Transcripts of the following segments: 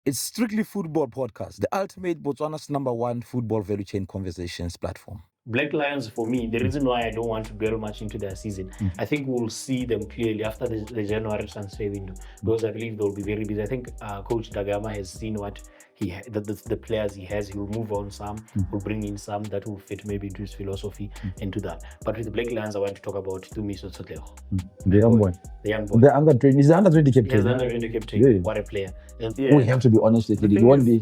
It's Strictly Football Podcast, the ultimate Botswana's #1 football value chain conversations platform. Black Lions, for me, the reason why I don't want to dwell much into their season, I think we'll see them clearly after the January transfer window, because I believe they'll be very busy. I think Coach Dagama has seen what the players he has. He will move on some, will bring in some that will fit maybe into his philosophy, into that. But with the Black Lions, I want to talk about Tumiso Tsotlego. The young boy. The young boy. The under 20. He's the under 20 captain. He's the under 20 captain. Yeah. What a player. Yeah. We have to be honest with it. It won't be.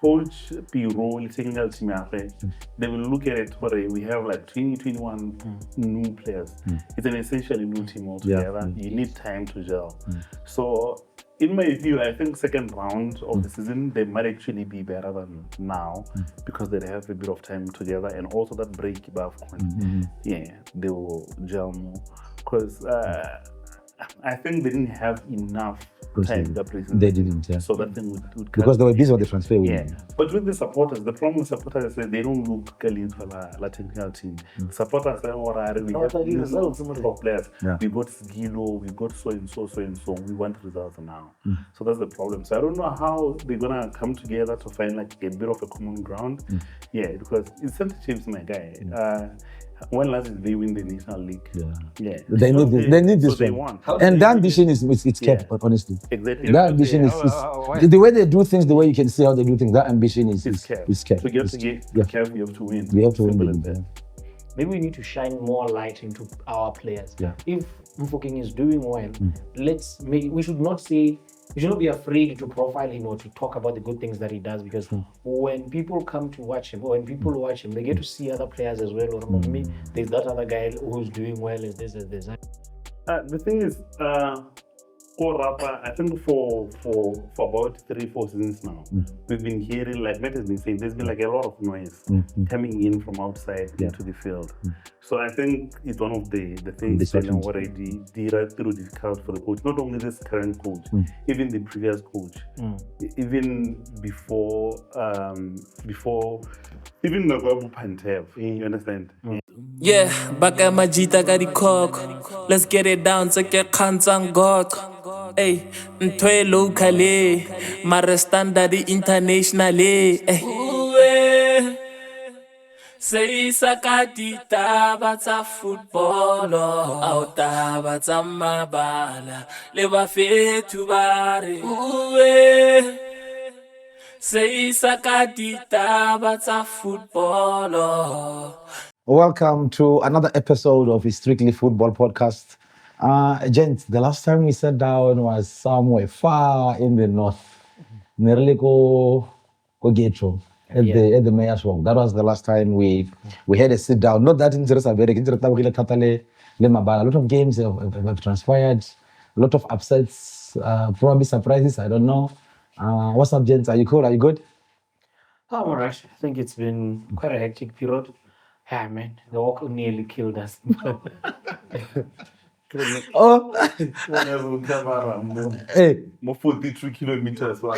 Coach Piro, technical team, they will look at it. We have like 21 new players. It's an essentially new team altogether. You need time to gel. So, in my view, I think second round of the season, they might actually be better than now because they have a bit of time together, and also that break above AFCON. They will gel more because I think they didn't have enough time that preseason. They didn't, yeah. So that thing would because they were busy with the transfer window. But with the supporters, the problem with supporters is that they don't look clean for the technical team. Supporters say, we have results of players. We got Gilo, we got so and so. We want results now. So that's the problem. So I don't know how they're gonna come together to find like a bit of a common ground. Because it's Santa Chiefs, my guy. When last did they win the National League? They need this so one. And the ambition is kept, honestly. Exactly. The ambition is the way they do things, the way you can see how they do things, that ambition is kept. So you have to get careful, you have to win. We have to win. Maybe we need to shine more light into our players. If Mfokeng is doing well, we should not be afraid to profile him or to talk about the good things that he does, because when people come to watch him, or when people watch him, they get to see other players as well. Or maybe there's that other guy who's doing well as this, as this. The thing is, I think for about 3-4 seasons now, we've been hearing, like Matt has been saying, there's been like a lot of noise coming in from outside into the field. So I think it's one of the things that already through difficult for the coach. Not only this current coach, even the previous coach, even before even Nagwabu Pantev. You understand? Yeah, baka majita ka dikoko. Let's get it down, tse ke kgantsang goko. Hey, ntho e locally, mara standard internationally. Uwe, se isa ka ditaba tsa football, au taba tsa mabala, le bafethu ba re. Uwe, se isa ka ditaba tsa football. Welcome to another episode of Strictly Football Podcast. Gents, the last time we sat down was somewhere far in the north. Nearly go Getro at the mayor's walk. That was the last time we had a sit down. Not that interesting, a lot of games have transpired, a lot of upsets, probably surprises, I don't know. What's up, gents? Are you cool? Are you good? I'm alright. I think it's been quite a hectic period. Yeah, man, the walk nearly killed us. Hey. More 43 kilometers. So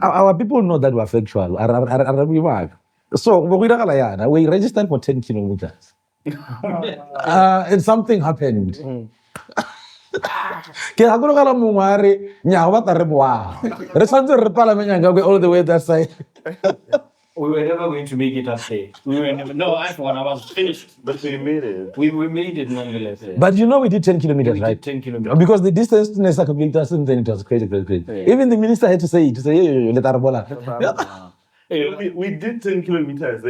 our people know that we're factual. So we registered for 10 kilometers. And something happened. All the way that side. We were never going to make it up there. We were never. No, I was finished. But we made it. We made it nonetheless. But you know we did 10 kilometers, right? 10 kilometers. Because the distance to Nesa Communitas, then it was crazy. Even the minister had to say, let Arabola. We did 10 kilometers.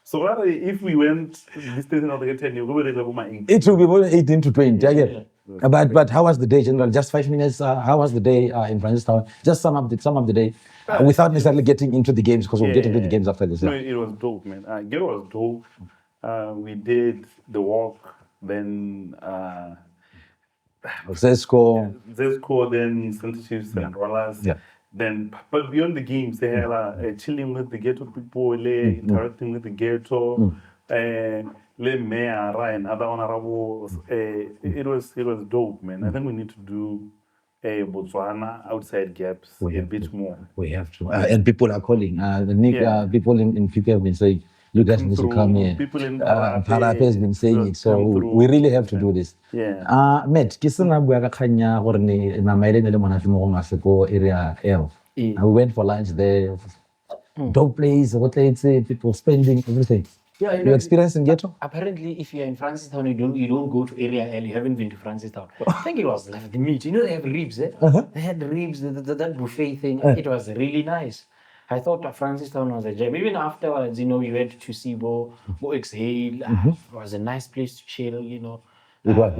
So if we went distance another 10, you go to it will be more than 18 to 20 again. But how was the day, General? Just 5 minutes. How was the day in Francistown? Just sum up the day, without necessarily getting into the games, because we'll get into the games after this. No, it was dope, man. It was dope. We did the walk, then Zesco, then Santa Chiefs and Rollers. Then, but beyond the games, they had chilling with the ghetto people, interacting with the ghetto, Le Mayor and other honorables. It was dope, man. I think we need to do Botswana outside gaps a bit more. We have to. And people are calling. Nick, people in PK have been saying, You guys need to come here. People in Parape has been saying it, so come through. we really have to do this. Yeah. Matt, ke sena bua ka khanya gore ne namaile ne le monate mo go Maseko area L. Yeah. We went for lunch there. Dope place, people spending everything. Yeah, You experience in ghetto? Apparently, if you're in Francistown, you don't go to area L. You haven't been to Francistown. I think it was like the meat. You know, they have ribs. They had ribs. That buffet thing. It was really nice. I thought Francistown was a gem. Even afterwards, you know, we went to Sibo, Bo Exhale. It was a nice place to chill. You know. It was.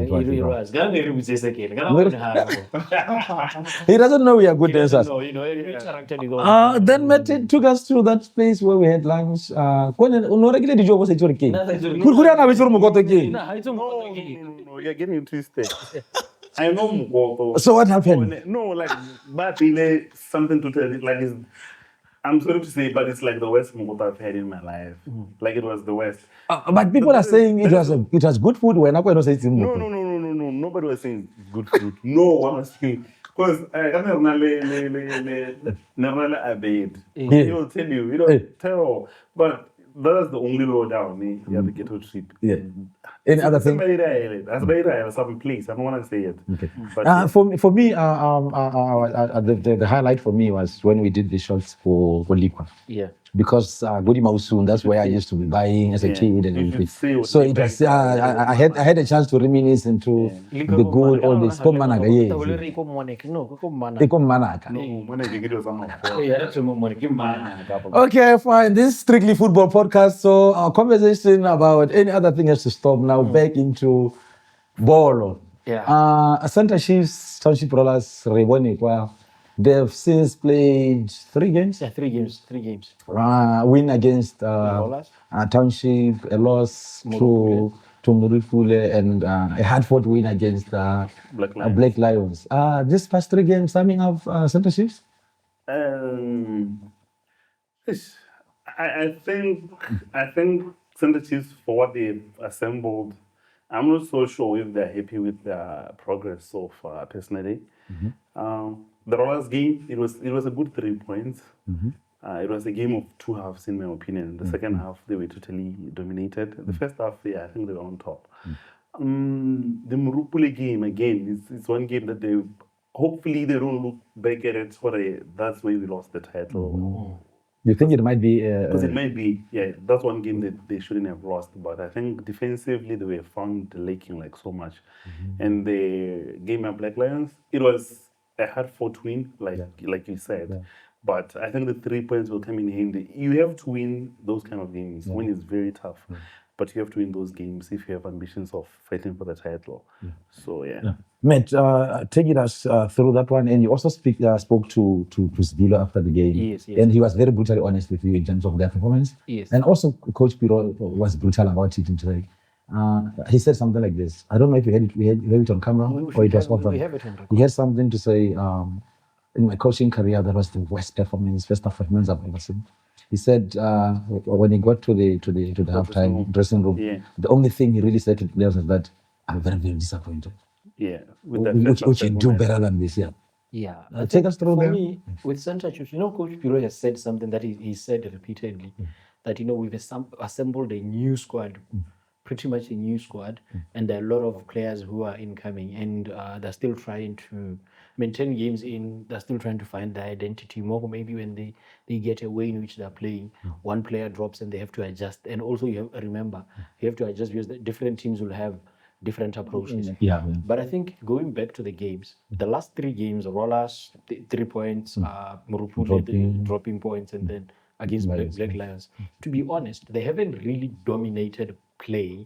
He doesn't know we are good dancers. No, you know, Then Matt took us to that place where we had lunch. No, you're getting twisted. I know Mugoko. So what happened? No, like, but something to tell you, like, I'm sorry to say, but it's like the worst Mugoko I've had in my life. Like, it was the worst. But people are saying it was good food. When I say it's no. Nobody was saying good food. No one was saying. Because I he will tell you, tell. But that's the only road down. You have to get to trip. Yeah. Any other thing? Some place. I don't want to say it. Okay. But For me, the highlight for me was when we did the shots for Liqua. Yeah. Because Godi Mausoon, that's where I used to be buying as a kid and everything. So it was I had a chance to reminisce into the good old days. Okay, fine. This is Strictly Football Podcast. So our conversation about any other thing has to stop now. Back into ball. Yeah. Santa Chiefs, Township Rollers, they have since played 3 games. Yeah, 3 games. Win against Township, a loss to Murifule, and a hard-fought win against Black Lions. This past 3 games, summing up Santa Chiefs? I think Santa Chiefs, for what they've assembled, I'm not so sure if they're happy with their progress so far, personally. The Rollers game, it was a good 3 points. It was a game of 2 halves, in my opinion. The second half, they were totally dominated. The first half, I think they were on top. The Murupule game, again, it's one game that hopefully they don't look back at it for that's where we lost the title. You think it might be? Because it might be, that's one game that they shouldn't have lost. But I think defensively they were found lacking like so much. And the game at Black Lions, it was a hard-fought win, like you said. But I think the 3 points will come in handy. You have to win those kind of games. Win is very tough. But you have to win those games if you have ambitions of fighting for the title. So, Matt, taking us through that one, and you also spoke to Sibilo after the game. Yes. And he was very brutally honest with you in terms of their performance. Yes. And also Coach Piro was brutal about it today. He said something like this. I don't know if you heard it on camera or it was off. We have it on record. He had something to say, in my coaching career, that was the worst performance I've ever seen. He said when he got to the halftime dressing room, the only thing he really said to the players was that I'm very, very disappointed. Which you do better than this, take us through for there. me, with Santa Chiefs, Coach Piro has said something that he said repeatedly, that we've assembled a new squad, pretty much a new squad, and there are a lot of players who are incoming, and they're still trying to. 10 games in, they're still trying to find their identity. More maybe when they get a way in which they're playing, one player drops and they have to adjust. And also you have to adjust because the different teams will have different approaches. But I think going back to the games, the last 3 games, Rollers, 3 points, Murupule dropping points, and then against Black Lions. To be honest, they haven't really dominated play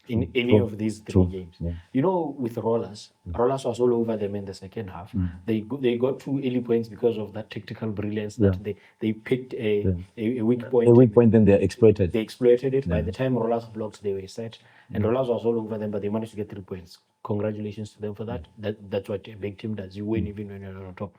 in any of these 3 games. With Rollers was all over them in the second half. They got 2 early points because of that tactical brilliance that they picked a weak point. A weak point, then they exploited. They exploited it. By the time Rollers blocked, they were set. And Rollers was all over them, but they managed to get 3 points. Congratulations to them for that. That's what a big team does. You win even when you're on top.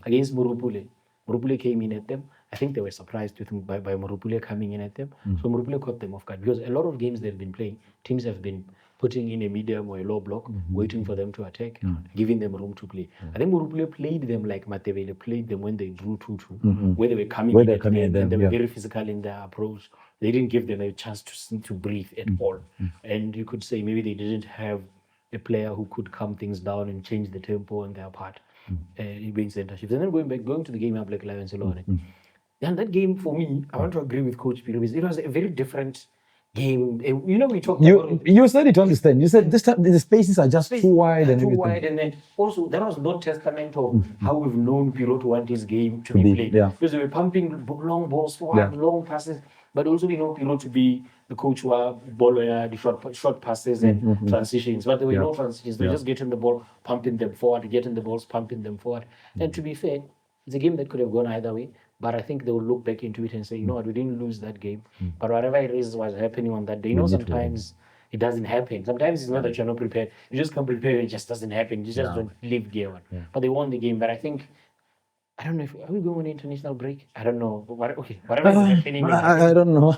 Against Murupule came in at them. I think they were surprised by Murupule coming in at them. So Murupule caught them off guard because a lot of games they've been playing, teams have been putting in a medium or a low block, waiting for them to attack, giving them room to play. I think Murupule played them like Matevele played them when they drew 2-2, where they were coming in at them, and they were very physical in their approach they didn't give them a chance to breathe at all. And you could say maybe they didn't have a player who could calm things down and change the tempo on their part, being center shifts. And then going to the game, Black Lions alone. And that game, for me, I want to agree with Coach Peter. It was a very different game. We talked about You said it on the stand. You said this time the spaces are just too wide and too everything. wide, and then also that was no testament of how we've known Pirlo to want his game to be played. Yeah. Because they were pumping long balls forward, long passes, but also we know Pirlo to be the coach who are the short passes and transitions. But there were no transitions. They were just getting the ball, pumping them forward, getting the balls, pumping them forward. And to be fair, it's a game that could have gone either way. But I think they will look back into it and say, you know what, we didn't lose that game. But whatever it is was happening on that day, sometimes it doesn't happen. Sometimes it's not that you're not prepared. You just come prepared, it just doesn't happen. You just don't live game one. But they won the game. But I think, I don't know if, are we going on an international break? I don't know. Whatever is happening. I don't know.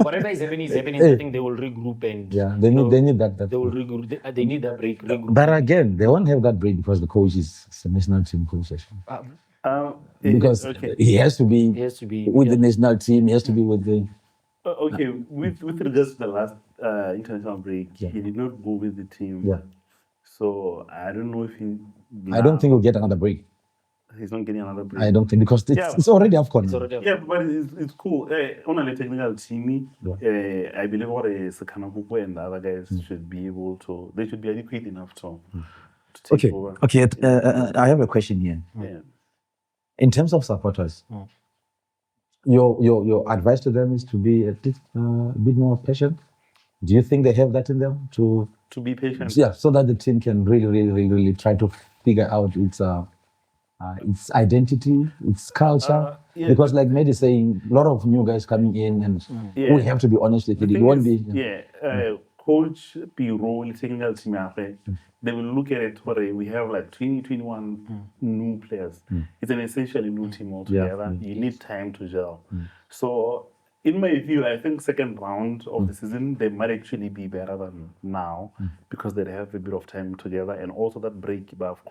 Whatever is happening is happening. I think they will regroup and they need that. They will regroup. They need that break. Regroup. But again, they won't have that break because the coach is a national team coach. Because he has to be with the national team. He has to be with the. Okay, with regards to the last international break, he did not go with the team. Yeah. So I don't know if he. I don't think he'll get another break. He's not getting another break. I don't think because it's already AFCON. Yeah, but it's cool. On a technical team, I believe what Sakanapupo and the other guys should be able to. They should be adequate enough to take over. Okay. I have a question here. Yeah. In terms of supporters, your advice to them is to be a bit more patient. Do you think they have that in them to be patient? Yeah, so that the team can really try to figure out its identity, its culture. Because like Mehdi is saying, a lot of new guys coming in, and we have to be honest with it. It won't be. Coach Piro, technical team, they will look at it where we have like 21 new players. It's an essentially new team altogether. You need time to gel. So, in my view, I think second round of the season, they might actually be better than now because they have a bit of time together, and also that break above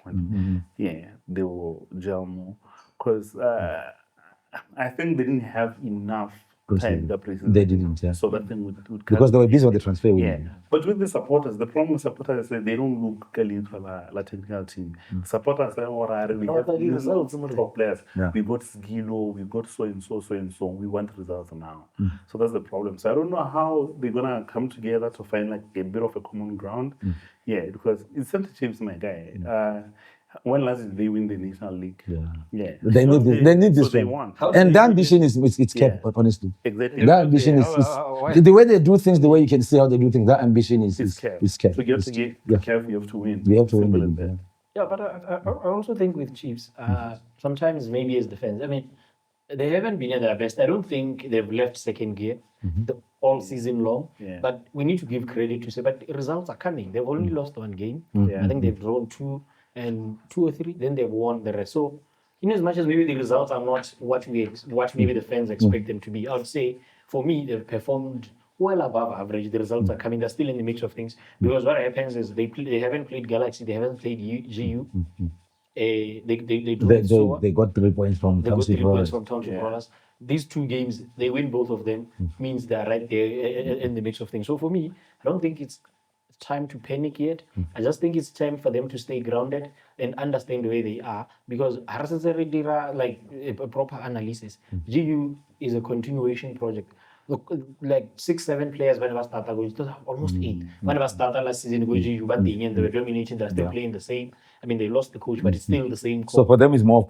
they will gel more. Because I think they didn't have enough time the preseason. They didn't, So that thing would because they were busy with the transfer. But with the supporters, the problem with supporters is that they don't look for the technical team. Supporters say, we have results, top players. We got Skilo, we got so and so. We want results now. So that's the problem. So I don't know how they're gonna come together to find like a bit of a common ground. Because it's Center Chiefs, my guy. When last did they win the National League? They need this one. And the ambition is kept, honestly. Exactly. The ambition is the way they do things, the way you can see how they do things, that ambition is kept. So you have to get Kev, you have to win. We have to win. But I also think with Chiefs, sometimes maybe as defense, I mean, they haven't been at their best. I don't think they've left second gear all season long. But we need to give credit to say, but results are coming. They've only lost one game. I think they've drawn 2 or 3, then they've won the rest. So, in as much as maybe the results are not what maybe the fans expect them to be, I would say for me they've performed well above average. The results are coming. They're still in the mix of things because what happens is they haven't played Galaxy, they haven't played GU. They got 3 points from Township Rollers. These 2 games, they win both of them, means they're right there in the mix of things. So for me, I don't think it's time to panic yet. I just think it's time for them to stay grounded and understand where they are, because like a proper analysis. GU is a continuation project. Look, like 6-7 players when I started, almost 8. When I started last season, but they were dominating, they're still playing the same. I mean, they lost the coach, but it's still the same coach. So for them, it's more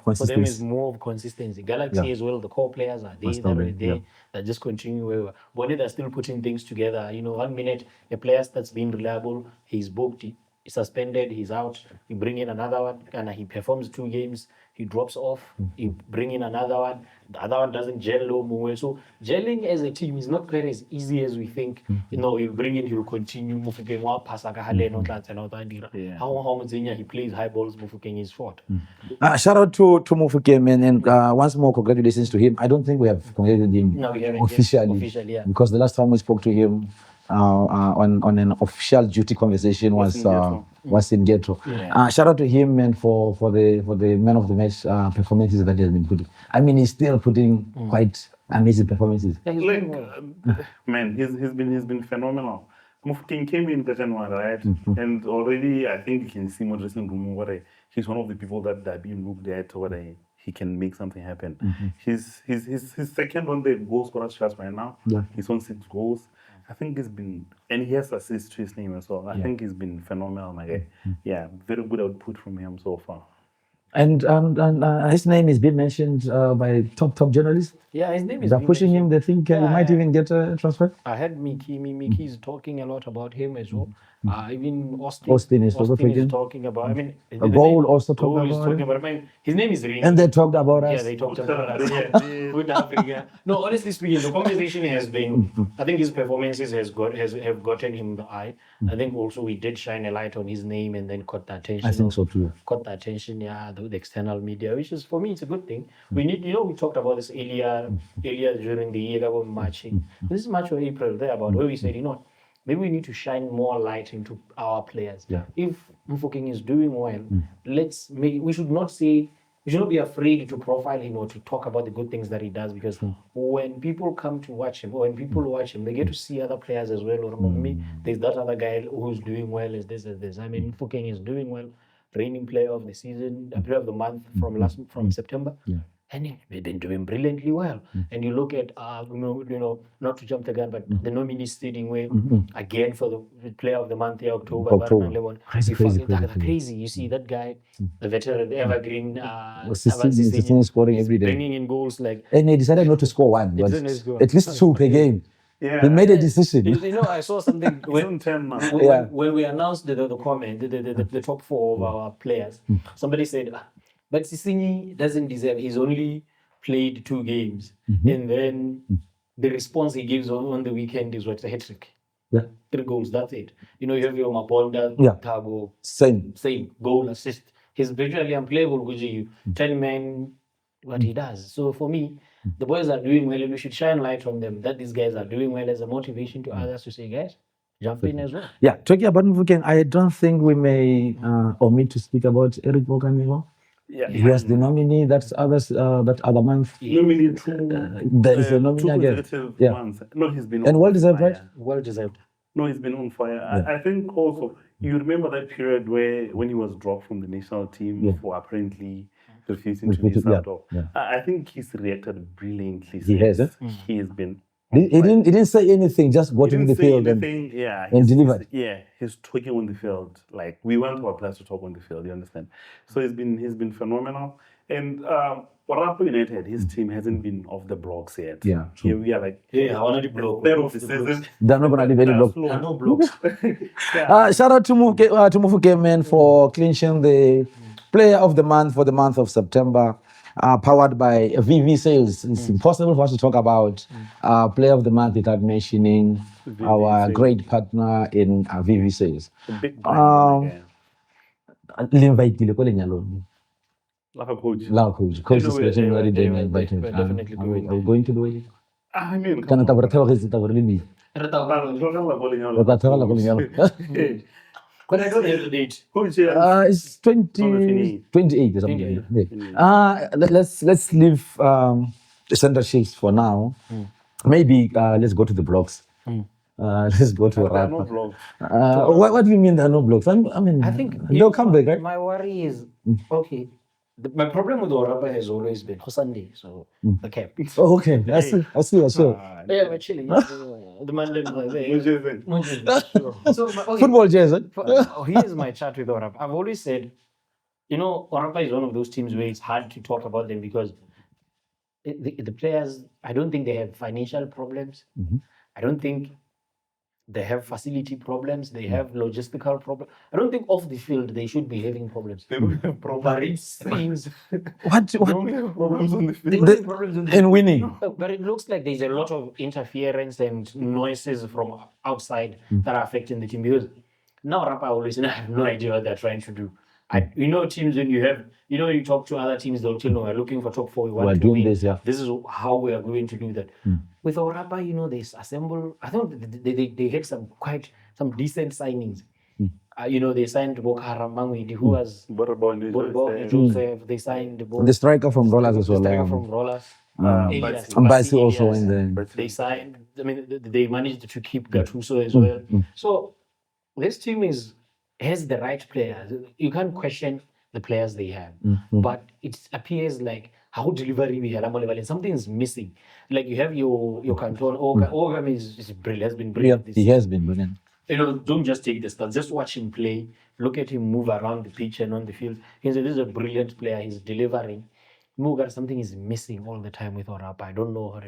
of consistency. Galaxy as well, the core players are there. They just continue where Bonnet are still putting things together. 1 minute, a player that's been reliable, he's booked, he's suspended, he's out. You bring in another one, and he performs 2 games. He drops off, you bring in another one, the other one doesn't gel no more. So gelling as a team is not quite as easy as we think. You bring in, he'll continue, he plays high balls, Mufukeng is short. Shout out to Mufukeng, and once more, congratulations to him. I don't think we have congratulated him No, we haven't officially. Officially, because the last time we spoke to him, on an official duty conversation was in Ghetto. Yeah. Shout out to him and for the man of the match performances that he has been putting. I mean, he's still putting quite amazing performances. Yeah, he's Like, doing well. man, he's been phenomenal. Mufking came in January, right? And already I think you can see more dressing room where he's one of the people that are being looked at where he can make something happen. He's second on the goal scorer charts right now. Yeah. He's on 6 goals. I think he's been, and he has assists to his name as well. I think he's been phenomenal. Like, yeah, very good output from him so far. And his name is being mentioned by top journalists. Yeah, his name is. They're being pushing him. mentioned. They think he might even get a transfer. I heard Mickey is talking a lot about him as well. Even Austin is also talking. talking about. I mean, A goal also Goal talking is about talking him. about. I mean, his name is ringing. And they talked about us. Yeah, they talked about us. Yeah, Good Africa. No, honestly speaking, the conversation has been. I think his performances have gotten him the eye. I think also we did shine a light on his name and then caught the attention. I think so too. Caught the attention, yeah, the external media, which is for me it's a good thing. We need, we talked about this earlier during the year about marching. This is March or April there about where we said, maybe we need to shine more light into our players. Yeah. If Mufokeng is doing well, we should not be afraid to profile him or to talk about the good things that he does, because when people come to watch him, or when people watch him, they get to see other players as well. Or me, there's that other guy who's doing well, is this. I mean, Mufokeng is doing well, reigning player of the season, player of the month from September. Yeah. And he's been doing brilliantly well. And you look at, not to jump the gun, but the nominees sitting way again for the player of the month here, October. Crazy. You see that guy, the veteran, the evergreen, scoring every day. bringing in goals like. And he decided not to score one, but didn't score. at least 2 per game. Yeah. He made a decision. I saw something When 10 now. when we announced the comment, the top 4 of our players. Somebody said, but Sisinyi doesn't deserve. He's only played 2 games, and then the response he gives on the weekend is what, a hat trick. Yeah. 3 goals. That's it. You have your Mabonda, Tago, Same. goal, assist. He's virtually unplayable. Guji, tell man what he does. So for me, the boys are doing well, and we should shine light on them that these guys are doing well as a motivation to others to say, guys, jump in as well. Yeah, talking about Mufokeng, I don't think we may omit to speak about Eric Boganivo. Yeah. He has the nominee. That's others. That other month. Nominee 2. There is a nominee 2 again. consecutive Yeah. months. No, he's been And on well deserved, fire. right? Well deserved. No, he's been on fire. Yeah. I think also, you remember that period when he was dropped from the national team for apparently refusing to be subbed off. Yeah. I think he's reacted brilliantly. He has, eh? He has been. He didn't say anything. Just got He in the didn't say field anything, yeah, and delivered. He's talking on the field. Like, we want our players to talk on the field. You understand? So he's been phenomenal. And Orlando United, his team hasn't been off the blocks yet. Yeah, true. Here we are like, Yeah, I want to block. third of the season. They're not gonna leave any block. There are no blocks. Shout out to Mufokeng, man, for clinching the Player of the Month for the month of September, powered by VV Sales. It's impossible for us to talk about Player of the Month without mentioning our Sales. great partner in VV Sales. A big brand L'invitile ko lenyalong. like a coach. Coach They is will, special already they doing will, invited. they will definitely go in Are we going to do it? I mean, Kana tabartelo ke tabarlini. Tabartelo ko lenyalong. But I don't have the date. Coach, yeah. It's 28 or something. Yeah. Let's leave the center shifts for now. Maybe let's go to the blocks. Let's go to There are rap. no vlogs. What do you mean there are no blocks? I think they'll come back, right? My worry is okay. My problem with Orapa has always been Sunday, so the cap. Oh, okay. I see. Yeah, we're chilling. The Monday So Football jazz, right? here's my chat with Orapa. I've always said, Orapa is one of those teams where it's hard to talk about them because the players, I don't think they have financial problems. I don't think they have facility problems. They have logistical problems. I don't think off the field they should be having problems. They don't have problems. But it seems What? They only have problems on the they field. don't have problems on the In winning. But it looks like there's a lot of interference and noises from outside that are affecting the team. Because now Rapa always, I have no idea what they're trying to do. Teams when you talk to other teams, they'll tell you, we're looking for top 4. We want We're to doing win. this, yeah. This is how we are going to do that. With Orapa, they assemble. I thought they had some decent signings. They signed Boko Haram Mangwidi, who was Joseph. They signed The striker from Rollers as well. The striker from Rollers. Mbasi also in there. They signed. I mean, they managed to keep Gattuso as well. So this team has the right players. You can't question the players they have, but it appears like how delivery we had. Something is missing. Like you have your Canton. Ogam is brilliant. Has been brilliant. He has been brilliant. Don't just take the stats. Just watch him play. Look at him move around the pitch and on the field. This is a brilliant player. He's delivering. Mugar, something is missing all the time with Orapa. I don't know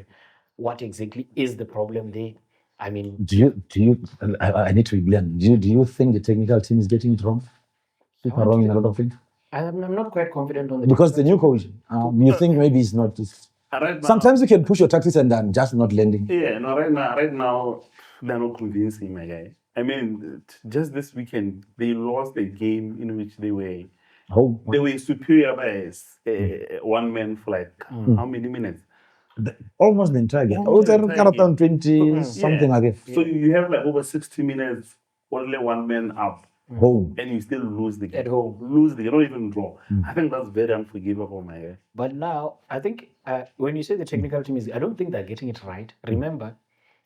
what exactly is the problem there. I mean, do you? I need to be blunt. Do you think the technical team is getting it wrong? People are wrong in a lot of things. I'm not quite confident on the because the new coach. You think maybe it's not. Right now, sometimes you can push your tactics and then just not landing. Yeah, no. Right now, they're not convincing, my guy. I mean, just this weekend they lost a game in which they were superior by one man for like how many minutes? Almost the entire game. Kind of 20 something like that. So you have like over 60 minutes, only one man up. Home. And you still lose the game. At home. You don't even draw. I think that's very unforgivable, my guy. But now, I think when you say the technical team I don't think they're getting it right. Remember,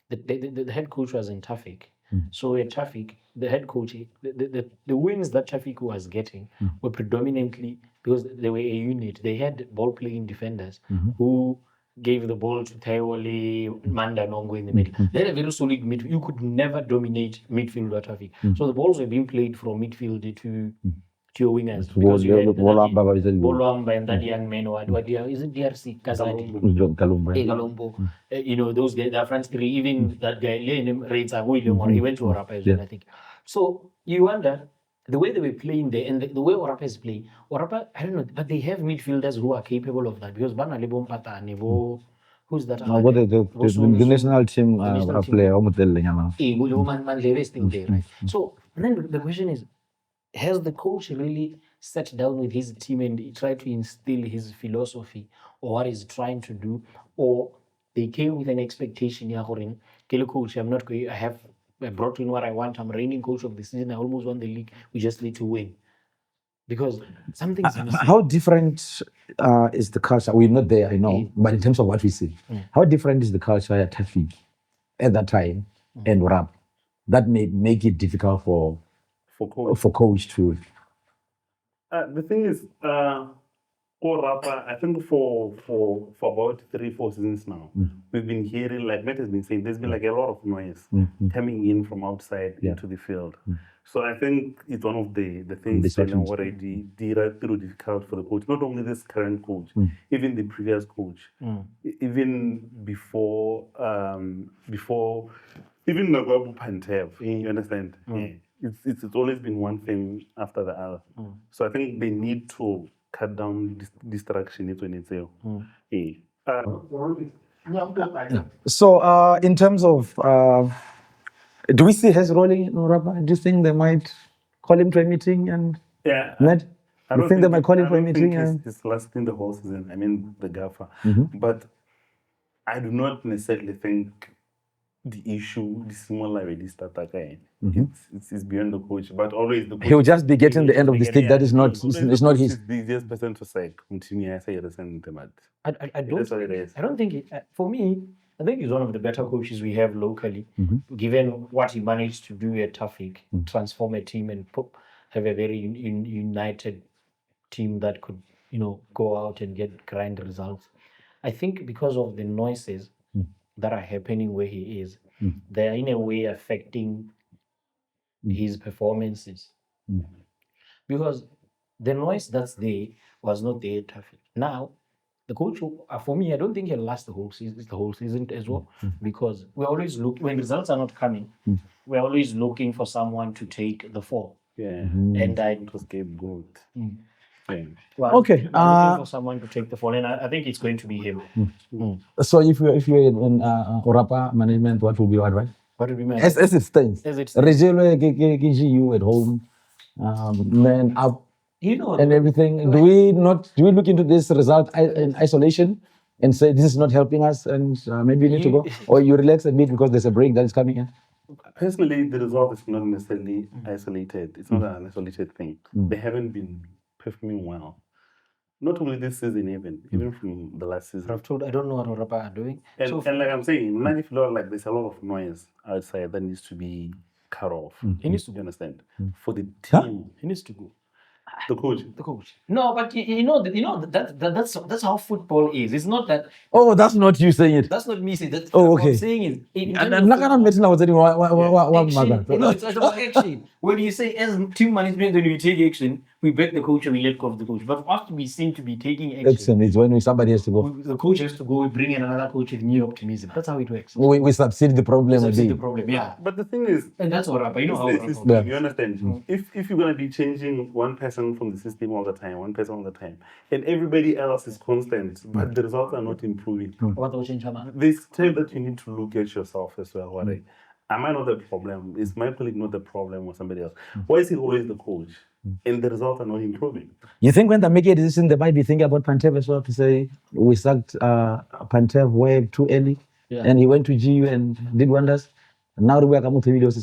the head coach was in Tafik. So in Tafik, the head coach, the wins that Tafik was getting were predominantly because they were a unit. They had ball-playing defenders who gave the ball to Taiwale, Manda Nongo in the middle. They had a very solid midfield. You could never dominate midfield or Tafik. So the balls were being played from midfield to your wingers. Because you had Bolamba and that young man, is it DRC? Kazadi? Kalumbo. Those guys, the front three, even that guy, he went to Orapa as well, I think. So you wonder, the way they were playing there and the way Orapa is playing, Orapa, I don't know, but they have midfielders who are capable of that because Bana Lebo Mpata, Nebo, who's that? The national team player, right? So then the question is, has the coach really sat down with his team and tried to instill his philosophy or what he's trying to do? Or they came with an expectation, coach, I'm not going, I brought in what I want, I'm reigning coach of the season, I almost won the league, we just need to win. Because something's missing. How different is the culture? We're not there, I know, but in terms of what we see, how different is the culture at Tafik at that time and Rap? That may make it difficult for coach to. The thing is, Rapa, I think for about 3-4 seasons now, we've been hearing, like Matt has been saying, there's been like a lot of noise coming in from outside into the field. So I think it's one of the things that already difficult for the coach. Not only this current coach, even the previous coach, even before even Nagwabu Pantev, you understand? It's always been one thing after the other. So I think they need to cut down distraction. So in terms of, do we see his rolling in Orapa? Do you think they might call him to a meeting and Ned? I don't think they might call him for a meeting? He's lasting the whole season. I mean, the gaffer. But I do not necessarily think the issue, the small already start again. It's beyond the coach, but always the coach. He'll just be getting the end of the stick. That is not. It's not his. The easiest person to say. Continue. I say I don't think. For me, I think he's one of the better coaches we have locally. Given what he managed to do at Tafik, transform a team and have a very united team that could, go out and get grind results. I think because of the noises that are happening where he is, they're in a way affecting his performances. Because the noise that's there was not there at Tafik. Now, the coach, for me, I don't think he'll last the whole season as well, because we always look, when results are not coming, we're always looking for someone to take the fall. And it was scapegoat. Okay. Looking for someone to take the fall, and I think it's going to be him. So if you're in Orapa management, what will be your advice? What will be my as it stands? Regelo KGU at home, man up. and everything. Do we look into this result in isolation and say this is not helping us and maybe we need to go? Or you relax a bit because there's a break that is coming in? Personally, the result is not necessarily isolated. It's not an isolated thing. They haven't been performing well. Not only this season, even from the last season. I've told I don't know what Europa are doing. And like I'm saying, now if you look like there's a lot of noise outside that needs to be cut off. He needs to You understand? For the team, He needs to go. the coach. The coach. No, but that's how football is. It's not that. Oh, that's not you saying it. That's not me saying that. Oh, What okay. I'm saying is, in I'm terms not of gonna mention what action, it's about action. When you say as team management, when we take action, we back the coach and we let go of the coach. But for us to be seen to be taking action, Action is when somebody has to go. the coach has to go. We bring in another coach with new optimism. That's how it works. We subside the problem. That's the problem. Yeah, But the thing is, and that's what you know how. it's the system, you understand? If you're gonna be changing one person from the system all the time, one person all the time, and everybody else is constant, but the results are not improving. What will change, man? This time that you need to look at yourself as well. Am I not the problem? Is my colleague not the problem or somebody else? Why is he always the coach? And the results are not improving. You think when they make a decision, they might be thinking about Pantev as well to say we sacked Pantev way too early, and he went to GU and did wonders. And now we are coming to videos.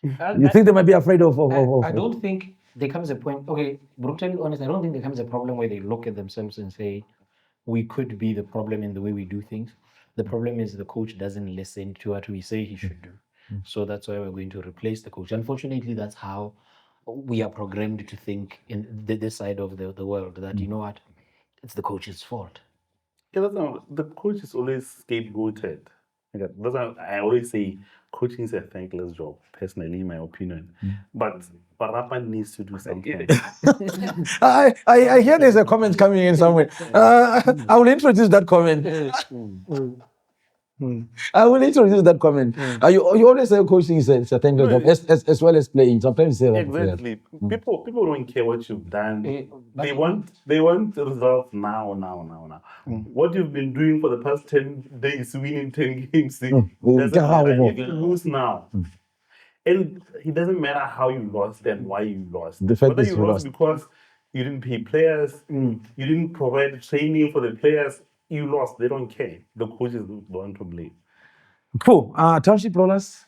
You think they might be afraid of? I don't think there comes a point. Okay, brutally honest, I don't think there comes a problem where they look at themselves and say, "We could be the problem in the way we do things." The problem is the coach doesn't listen to what we say he should do. So that's why we're going to replace the coach. Unfortunately, that's how we are programmed to think in this side of the world, that you know what, it's the coach's fault. Yeah, that's not, the coach is always scapegoated. That's why I always say coaching is a thankless job, personally, in my opinion. But Barapa needs to do something. I hear there's a comment coming in somewhere. I will introduce that comment. I will introduce that comment. You always say coaching is a thankless job, as well as playing. Sometimes you say that. Exactly. People don't care what you've done. They want results now. What you've been doing for the past 10 days, winning 10 games, doesn't matter. You can lose now. And it doesn't matter how you lost and why you lost. The fact Whether is you you lost because you didn't pay players, you didn't provide training for the players, you lost. They don't care. The coach is the one to blame. Cool. Township Rollers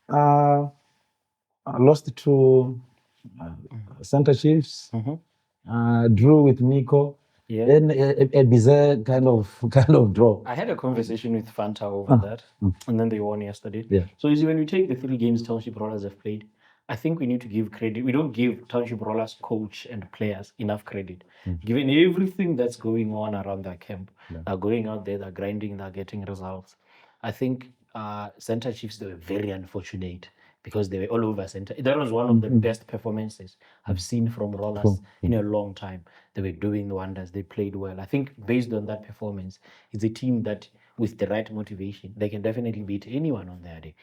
lost to Center Chiefs. Drew with Nico. Yeah. Then a bizarre kind of draw. I had a conversation with Fanta over that, and then they won yesterday. Yeah. So you see, when we take the 3 games Township Rollers have played, I think we need to give credit. We don't give Township Rollers coach and players enough credit. Given everything that's going on around their camp, they're going out there, they're grinding, they're getting results. I think Center Chiefs, they were very unfortunate because they were all over Center. That was one of the best performances I've seen from Rollers in a long time. They were doing wonders. They played well. I think based on that performance, it's a team that with the right motivation, they can definitely beat anyone on their day.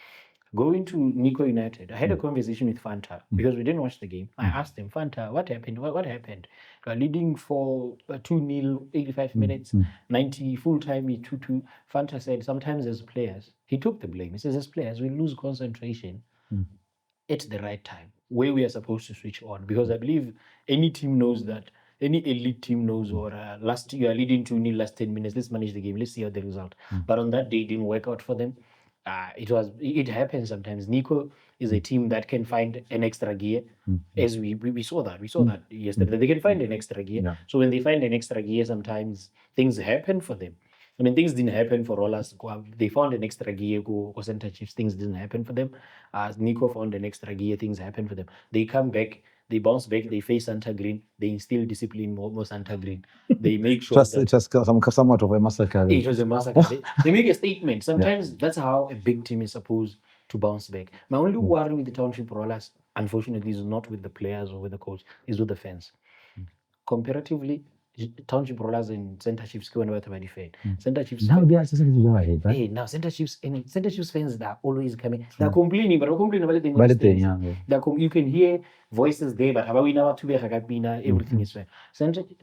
Going to Nico United, I had a conversation with Fanta because we didn't watch the game. I asked him, Fanta, what happened? What happened? We are leading for 2-0, 85 minutes, 90 full time, 2-2. Fanta said, sometimes as players, he took the blame. He says, as players, we lose concentration at the right time, where we are supposed to switch on. Because I believe any team knows that. Any elite team knows, or last you are leading 2-0 last 10 minutes, let's manage the game, let's see how the result. But on that day, it didn't work out for them. It happens sometimes. Nico is a team that can find an extra gear, as we saw that. We saw that yesterday. They can find an extra gear. Yeah. So when they find an extra gear, sometimes things happen for them. I mean, things didn't happen for Rollers. They found an extra gear, go Center Chiefs, things didn't happen for them. Nico found an extra gear, things happen for them. They come back, they bounce back, they face Santa Green, they instill discipline more Santa Green. They make sure It was somewhat of a massacre. it was a massacre. They make a statement. Sometimes that's how a big team is supposed to bounce back. My only worry with the Township Rollers, unfortunately, is not with the players or with the coach, is with the fans. Comparatively, Township Rollers and Center Chiefs go and what defend. Center Chiefs Now they are just going to go ahead, right? hey, now Center Chiefs fans that are always coming. They're complaining, but they're complaining about the But the thing, yeah. you can hear voices there, but how we never to be everything is fine.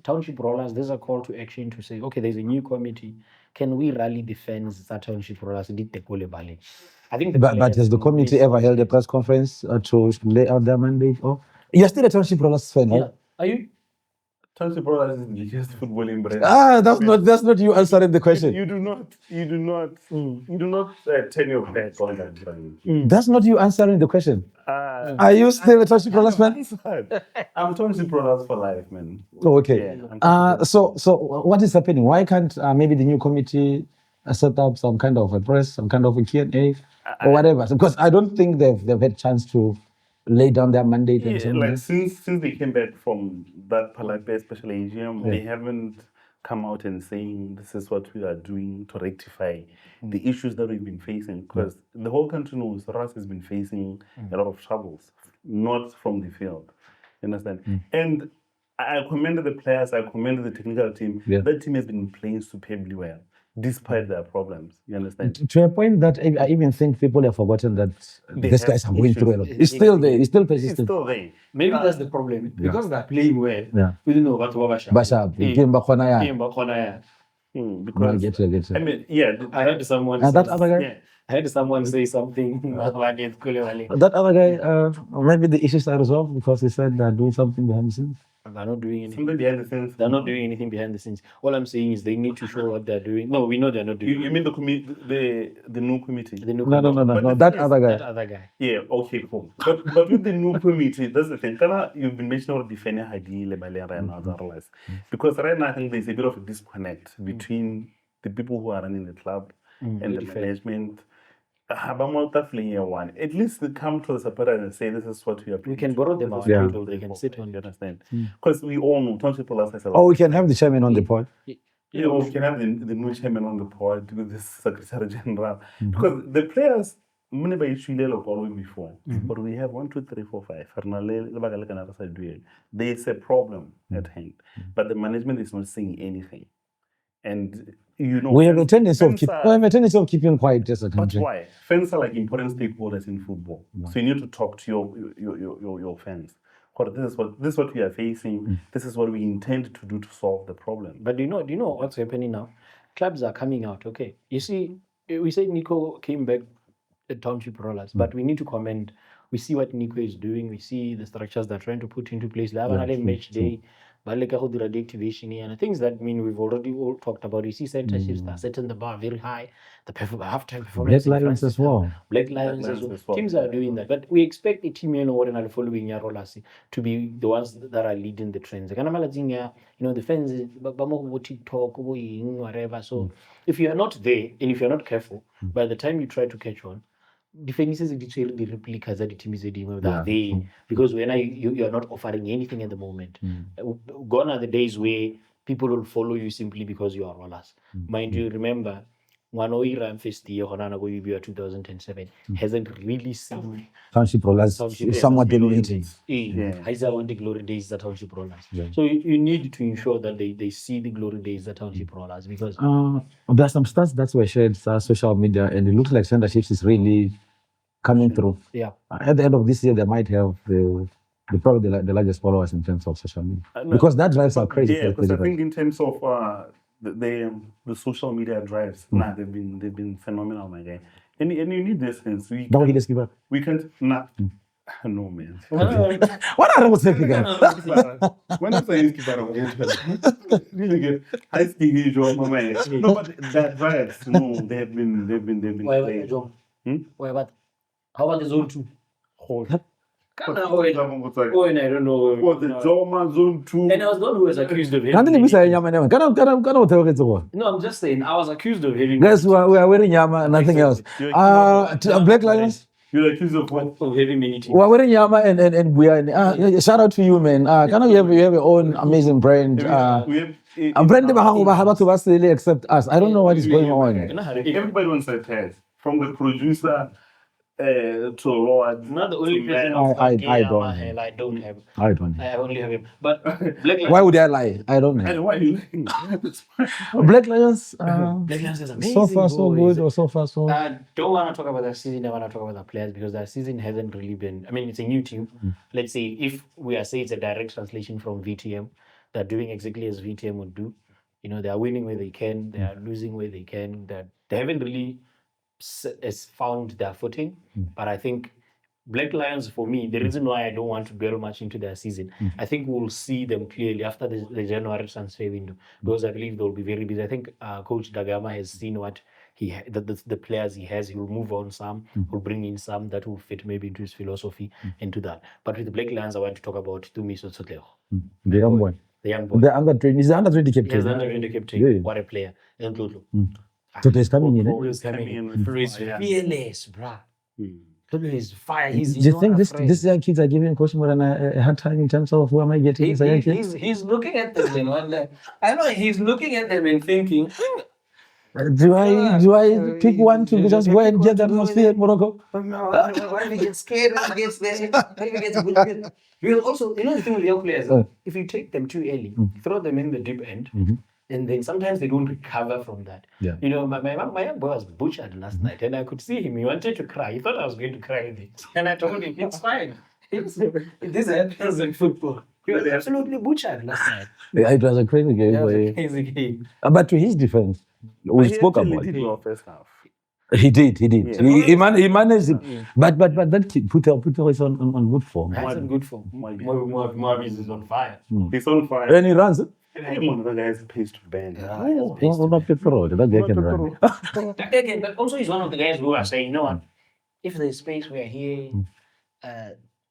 Township Rollers, there's a call to action to say, okay, there's a new committee. Can we rally the fans that Township Rollers did the goal ballet? I think But has the committee ever held a press conference to lay out their mandate? You're still a Township Rollers fan, right? Are you? Township Rollers is the biggest footballing brand. That's not you answering the question. You do not turn your back on that brand. That's not you answering the question. Are you still a Township Rollers fan? I'm Township Rollers for life, man. Oh, okay. Yeah, So what is happening? Why can't maybe the new committee set up some kind of a press, some kind of a Q&A or whatever? Because I don't think they've had chance to lay down their mandate and so on. like since they came back from that Palapa special AGM, they haven't come out and saying this is what we are doing to rectify the issues that we've been facing. Because the whole country knows Ras has been facing a lot of troubles, not from the field. You understand? And I commended the players, I commended the technical team. That team has been playing superbly well, despite their problems. You understand? To a point that I even think people have forgotten that these guys are going through a lot. It's still there. It's still It's persistent. still there. Maybe that's the problem. Because they're playing well. We don't know what to Basha, Kimba Khona, Because I get you. I mean, yeah, I heard someone And say, that other guy? yeah, I heard someone say something. That other guy, maybe the issues are resolved because he said they're doing something behind the scenes. They're not doing anything. something behind the scenes. They're not doing anything behind the scenes. All I'm saying is they need to show what they're doing. No, we know they're not doing. You mean the new committee? The new No. committee. That other That guy. other guy. Yeah, okay, cool. But with the new committee, that's the thing. Kana, you've been mentioning about defending Hadi, Lebale, right now, otherwise. Because right now, I think there's a bit of a disconnect between the people who are running the club and the management. At least they come to the supporter and say, this is what we are. We can borrow them out. Yeah. They can sit on. You understand? Because we all know, Township Rollers has a lot. Oh, we can have the chairman on the pod. Yeah, we can have the new chairman on the board with the secretary general. Because the players, many by before, but we have 1, 2, 3, 4, 5. There is a problem at hand, but the management is not saying anything. And you know, We have a tendency of fans keeping quiet as a But country. why? Fans are like important stakeholders in football. So you need to talk to your fans. This is what we are facing. This is what we intend to do to solve the problem. But do you know what's happening now? Clubs are coming out. Okay, you see, we said Nico came back at Township Rollers, but we need to commend. We see what Nico is doing. We see the structures they're trying to put into place. Match day, deactivation, and things that we've already all talked about. You see centerships that are setting the bar very high. The halftime performance. Black Lions as well. Black Lions as well. Teams are doing that, but we expect a team following year Rollers to be the ones that are leading the trends. The fans, TikTok, whatever. So if you are not there and if you're not careful, by the time you try to catch on, the replicas that the team is doing that they because when you are not offering anything at the moment. Gone are the days where people will follow you simply because you are Rollers. Mind you, remember one Iran first year, 2007 hasn't really seen Township Rollers is somewhat dominating. I want the glory days that Township Rollers. So you need to ensure that they see the glory days that Township Rollers because there are some stats that were shared on social media, and it looks like centerships is really coming through. Yeah. At the end of this year, they might have probably the largest followers in terms of social media because that drives are crazy. Yeah, because I think in terms of the social media drives, they've been phenomenal, my guy. And you need these things. We can't no man. What are those things? When I say really good. I speak usual, my man. No, but that drives, no, they've been Why playing. Why about how about the zone 2? I don't know. The Joma Zone 2. And I was the one who was accused of having No, I'm just saying, I was accused of having guys who are wearing yama, nothing else. Black Lions. You're accused of what? Of having many teams. We're wearing yama and we are. Shout out to you, man. You have your own amazing brand. Brand except us. I don't know what is going on. Everybody wants a test. From the producer to Lord. Not the only person I don't have. I only have him. But Black Lions. Why would I lie? I don't have. Why are you lying? Black Lions. Black Lions is amazing. So far so good, or so far so. I don't want to talk about that season. I want to talk about the players because that season hasn't really been. It's a new team. Let's say if we are saying it's a direct translation from VTM, they're doing exactly as VTM would do. They are winning where they can. They are losing where they can. They haven't really found their footing, but I think Black Lions, for me, the reason why I don't want to dwell much into their season, I think we'll see them clearly after the January transfer window, because I believe they'll be very busy. I think Coach Dagama has seen what the players he has. He will move on some, will bring in some that will fit maybe into his philosophy, into that. But with the Black Lions, I want to talk about Tumiso Sotlego. The young boy. The young boy. The under 20. He's the under 20 captain. He's the under 20 captain. Yeah. What a player. And Lulu. So he's coming in. He's coming in. He's fearless, bruh. Lulu is fire. Do you think these young kids are giving Coach Morena a hard time in terms of who am I getting? He's looking at them, you know. I know he's looking at them and thinking, Do I pick one to just go and get the atmosphere at Morocco? what if he gets scared when he gets there? What if he gets good? We'll also, you know, the thing with young players, if you take them too early, throw them in the deep end, and then sometimes they don't recover from that. Yeah. You know, my young boy was butchered last night, and I could see him. He wanted to cry. He thought I was going to cry with it. And I told him, it's fine. This happens in football. He was absolutely butchered last night. Yeah, it was a crazy game. It was a crazy game. But to his defense, we spoke about He it. did well first half. He did. Yeah. He managed it. But that kid put us on good form. That's in good form. Moabies is on fire. He's on fire. And he runs it. One of the guys pays to bend. Not Petro. That guy can run. Again, but also he's one of the guys who are saying, you know what, if there's space, we are here.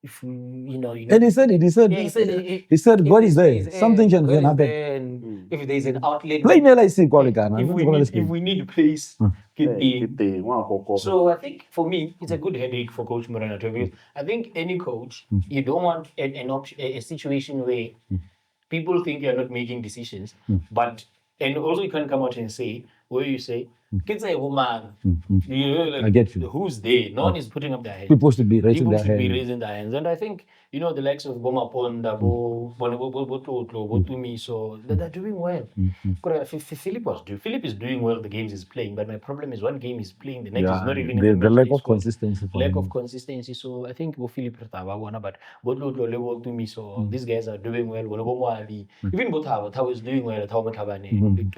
If we, you know. And he said it. He said God is there. Something can happen. If there's an outlet, Play LIC Qualicana. if we need a place, get in. So So I think for me, it's a good headache for Coach Morena to because I think any coach, you don't want a situation where people think you're not making decisions, and also you can come out and say, where you say, kids are a woman. You know, like, I get you. Who's there? No one is putting up their hands. People should be raising People their should be hand. raising their hands. And I think, you know, the likes of Boma Ponda, Botumi, so they're doing well. Philip is doing well the games he's playing, but my problem is one game he's playing, the next is not even in The match lack day of score. consistency. for Lack him. of consistency. So I think Philip but Botumi, so these guys are doing well. Even Bothawa is doing well.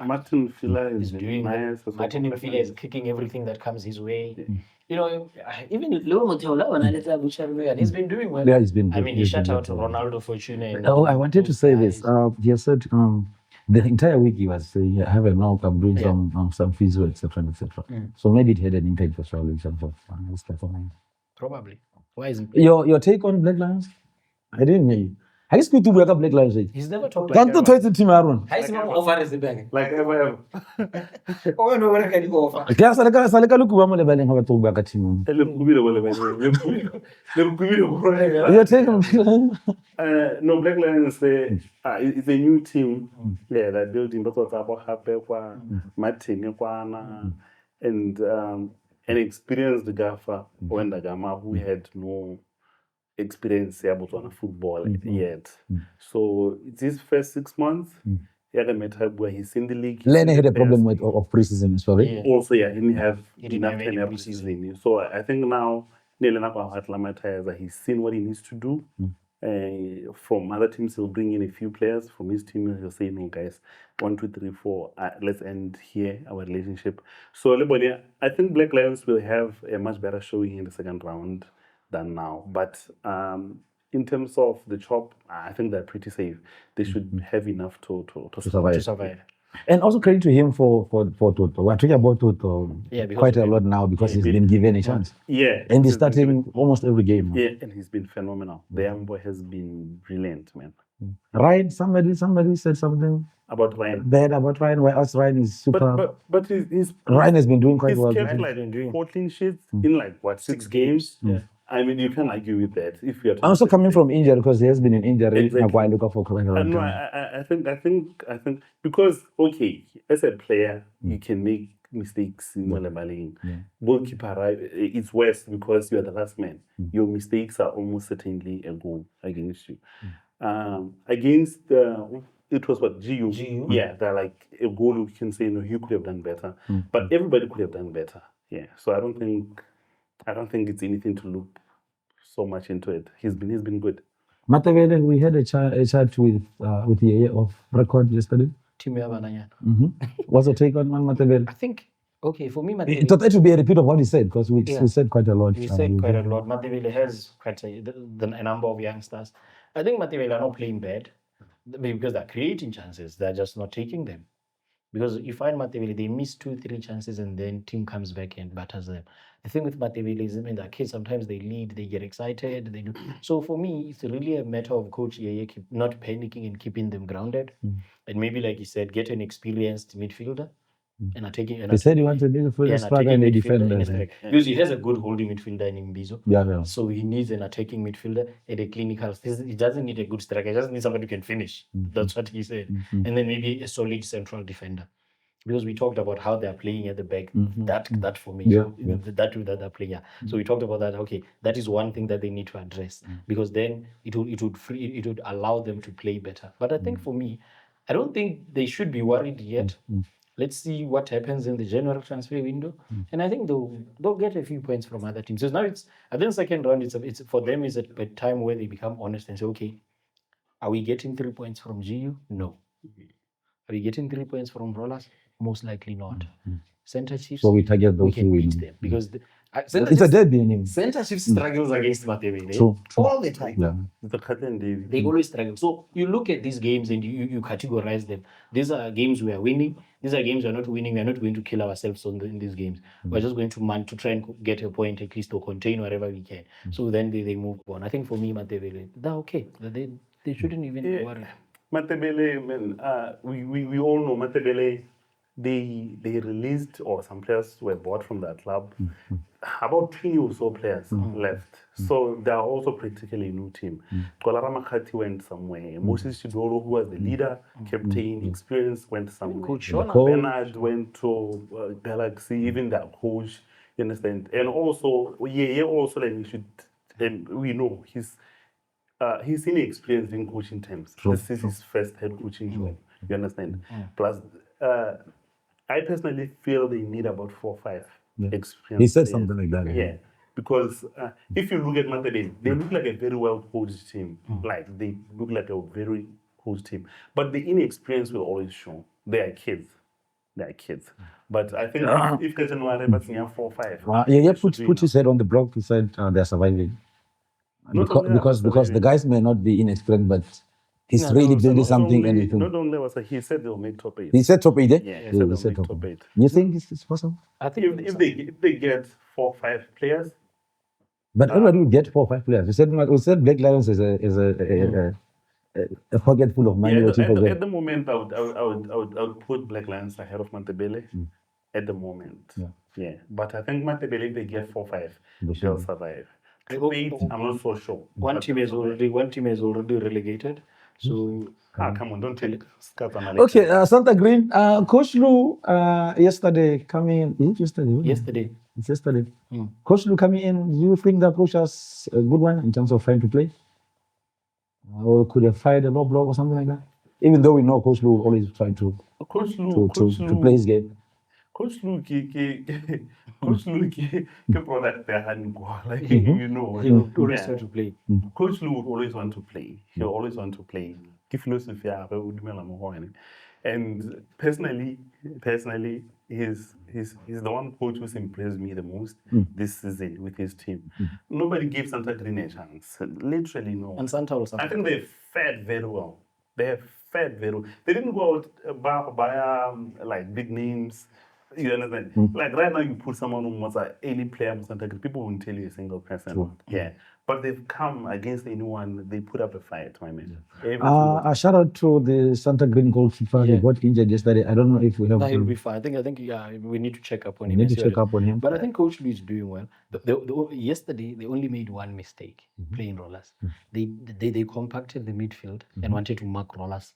Martin Fila Is is doing nice. well. Martin Fila is kicking everything that comes his way. You know, even Leo Moteola, and he's been doing well. Yeah, he's been I good. mean, he He's shut been out good. Ronaldo Fortune. And Oh, I wanted to those say guys. this. He has said the entire week he was saying, I have a knock, I'm doing some physio, etc. etc. So maybe it had an impact as well in terms of his performance. Probably. Why is he? Your take on Black Lions? I didn't hear you. I just to work up Black Lions. He's never talked Can't like twice the team Aaron. I see no offer is the bag. Like ever. Oh, no, where can you go offer? Kaya salika look wa mo le baleng ha ba to ka team. Your take on Black Lions? No, Black Lions, it's a new team. Yeah, they're building but what's about Martin and an experienced gaffer when the Gama who had no experience about on football yet. So it's his first 6 months. He had a matter where he's in the league. Lenny had a problem with of preseason as well. Yeah. Also, yeah, he didn't have He didn't enough have any time preseason. So I think now he's seen what he needs to do. From other teams, he'll bring in a few players. From his team, he'll say, no, guys, 1, 2, 3, 4, let's end here, our relationship. So, I think Black Lions will have a much better showing in the second round than now. But in terms of the chop, I think they're pretty safe. They should have enough to survive. to survive. And also credit to him for Toto. We're talking about Toto Yeah, because quite a of him. lot now because he's been given a chance. Yeah. And he's starting almost every game. Yeah, and he's been phenomenal. The young boy has been brilliant, man. Ryan, somebody said something About Ryan. bad about Ryan. Why else Ryan is super. But he's Ryan has been doing quite he's well. kept like 14 sheets in like what 6 games. Yeah. I mean, you can't argue with that. If you're Also coming from injury because he has been in injury. Exactly. While looking for quite a long no, time. I think because okay, as a player, you can make mistakes in Malabaling. Goalkeeper, right? It's worse because you are the last man. Your mistakes are almost certainly a goal against you. Against it was what GU. Yeah, they're like a goal. You can say no, you could have done better, but everybody could have done better. Yeah, so I don't think it's anything to look so much into it. He's been good. Matavele, we had a chat with Yeye of record yesterday. Team Yabananya. What's your take on Matavele? I think Okay, for me, It would be a repeat of what he said because we said quite a lot. We said quite a lot. Matebele has quite a number of youngsters. I think Matebele are not playing bad because they're creating chances. They're just not taking them. Because you find Matebele, they miss 2-3 chances and then team comes back and batters them. The thing with Matebele is, I mean, that kids sometimes they lead, they get excited, they do. So for me, it's really a matter of Coach Yeye not panicking and keeping them grounded. And maybe, like you said, get an experienced midfielder and attacking. He said he wanted to be a striker and a defender. Because he has a good holding midfielder in Mbizo. Yeah. So he needs an attacking midfielder and a clinical. He doesn't need a good striker. He just needs somebody who can finish. That's what he said. And then maybe a solid central defender. Because we talked about how they're playing at the back, that formation, that they're playing. So we talked about that. Okay, that is one thing that they need to address because then it would allow them to play better. But I think for me, I don't think they should be worried yet. Let's see what happens in the January transfer window, and I think they'll get a few points from other teams. So now I think second round. It's for them is a time where they become honest and say, okay, are we getting 3 points from GU? No. Are we getting 3 points from Rollers? Most likely not. Center Chiefs, so we target those we can beat them because it's a derby in him. Center Chiefs struggles against Matebele all the time. Yeah. They always struggle. So you look at these games and you categorize them. These are games we are winning. These are games we are not winning. We are not going to kill ourselves in these games. We're just going to try and get a point at least or contain wherever we can. So then they move on. I think for me, Matebele, they're okay. They shouldn't even worry. Matebele, we all know Matebele. They released, or some players were bought from that club. About 20 or so players left. So they are also practically a new team. Kolara Makati went somewhere. Moses Chidolo, who was the leader, captain, experience, went somewhere. Coach Bernard went to Galaxy, even that coach, you understand? And also, also like we know he's inexperienced in coaching terms. This is his first head coaching job. You understand? Plus, I personally feel they need about 4 or 5 experience. He said something like that. Yeah. Because if you look at Matebele, they look like a very well coached team. Like they look like a very coached team. But the inexperience will always show. They are kids. But I think if January, but 4 or 5. Put his head on the block. He said they're surviving. Because the guys may not be inexperienced, but he's really building something. Not only was he said they'll make top 8. He said top 8, Yeah, he said they'll make top 8. You think it's possible? I think if they get 4 or 5 players. But everybody will get 4 or 5 players. We said Black Lions is a pocket full of money. At the moment, I would put Black Lions ahead of Matebele. At the moment, yeah. But I think Matebele, if they get 4 or 5, they'll survive. Top 8, I'm not so sure. One team is already relegated. So come on, don't tell it. Okay, Santa Green. Coach Lou yesterday coming in. Yesterday. It's yesterday. Coach Lou coming in. Do you think the approach was a good one in terms of trying to play? Or could have fired a low block or something like that? Even though we know Coach Lou always trying to play his game. Coach Lou, product like you know, he would always try to play. Coach Lou would always want to play. He always want to play. Philosophy, and personally, he's the one coach who's impressed me the most this season with his team. Nobody gave Santa Green a chance. Literally no. And Santa also. I think they fared very well. They didn't go out by like big names. You understand? Like right now, you put someone who was any player in Santa Green, people won't tell you a single person. True. Yeah. But they've come against anyone, they put up a fight, my man. A shout out to the Santa Green goalkeeper. He got injured yesterday. I don't know if we have. He'll be fine. I think we need to check up on him. But I think Coach Lee is doing well. Yesterday they only made one mistake playing Rollers. They compacted the midfield and wanted to mark Rollers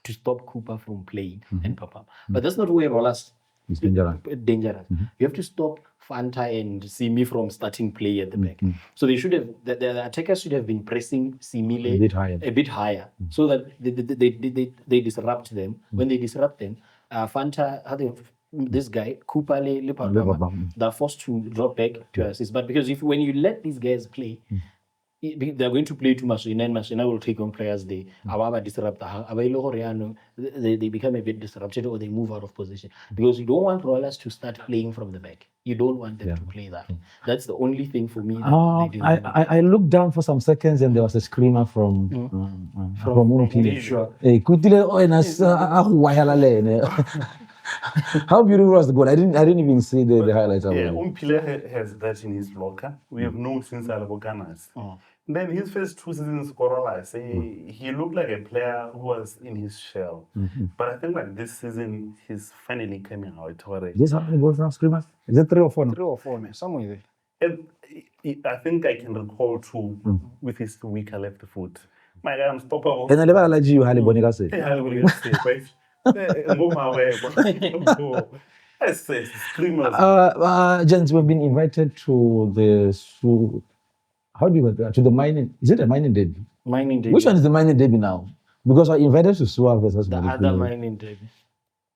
to stop Cooper from playing and Papa. But that's not where Rollers. It's dangerous. You have to stop Fanta and Simi from starting play at the back. So they should have the attackers should have been pressing Simile a bit higher so that they disrupt them. When they disrupt them, Fanta this guy Cooper they're forced to drop back to assist. But because when you let these guys play, they're going to play too much. Machina will take on players. They disrupt. They become a bit disrupted or they move out of position because you don't want rollers to start playing from the back. You don't want them to play that. That's the only thing for me. That they do. I looked down for some seconds and there was a screamer from Umpile. Sure. Kutile oenas How beautiful was the goal? I didn't even see the highlights of Yeah, it. Umpile has that in his locker. We have known since Alaboganas. Then his first 2 seasons scoreless, he looked like a player who was in his shell. But I think like this season, he's finally coming out already. This how many goals now, screamers? Is it 3 or 4 now? 3 or 4, man. Somewhere there. And I think I can recall 2 with his weaker left foot. My God, unstoppable. And I never allowed you Hali Bonica say. Yeah, I will say, right? Go my way. I say, screamers. Gents, we've been invited to the how do you go to the mining? Is it a mining derby? Mining derby. Which one is the mining derby now? Because I invited to Suwa versus The other mining derby.